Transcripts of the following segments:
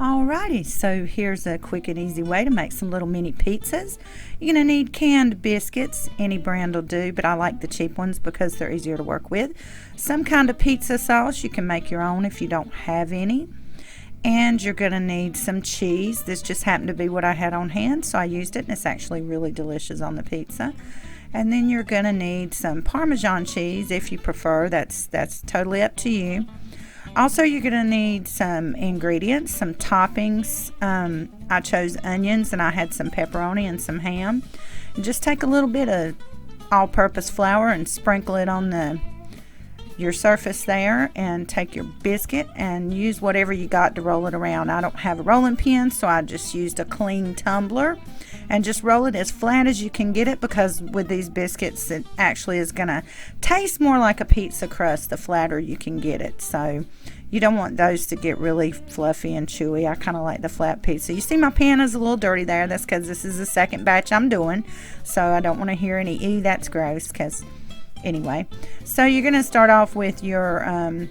Alrighty, so here's a quick and easy way to make some little mini pizzas. You're going to need canned biscuits. Any brand will do, but I like the cheap ones because they're easier to work with. Some kind of pizza sauce. You can make your own if you don't have any. And you're going to need some cheese. This just happened to be what I had on hand, so I used it, and it's actually really delicious on the pizza. And then you're going to need some Parmesan cheese if you prefer. That's totally up to you. Also, you're going to need some ingredients, some toppings. I chose onions, and I had some pepperoni and some ham. And just take a little bit of all-purpose flour and sprinkle it on your surface there, and take your biscuit and use whatever you got to roll it around. I don't have a rolling pin, so I just used a clean tumbler, and just roll it as flat as you can get it, because with these biscuits it actually is going to taste more like a pizza crust the flatter you can get it. So you don't want those to get really fluffy and chewy. I kind of like the flat pizza. You see my pan is a little dirty there. That's because this is the second batch I'm doing, so I don't want to hear any "ew, that's gross," because anyway. So you're going to start off with your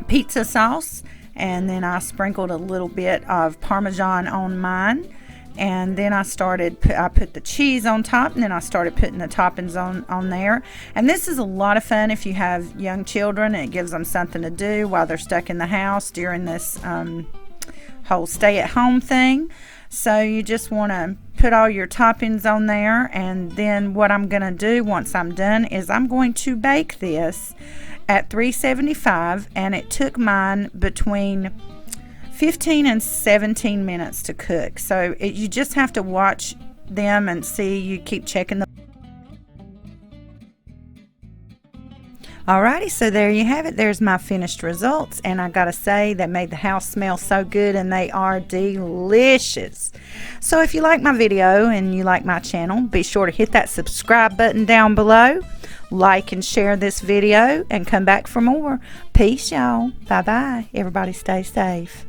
pizza sauce, and then I sprinkled a little bit of Parmesan on mine, and then I put the cheese on top, and then I started putting the toppings on there. And this is a lot of fun if you have young children, and it gives them something to do while they're stuck in the house during this whole stay-at-home thing. So you just want to put all your toppings on there, and then what I'm going to do once I'm done is I'm going to bake this at 375, and it took mine between 15 and 17 minutes to cook. So you just have to watch them and see. You keep checking the. Alrighty, so there you have it. There's my finished results, and I gotta say, that made the house smell so good, and they are delicious. So if you like my video and you like my channel, be sure to hit that subscribe button down below, like and share this video, and come back for more. Peace, y'all. Bye bye. Everybody stay safe.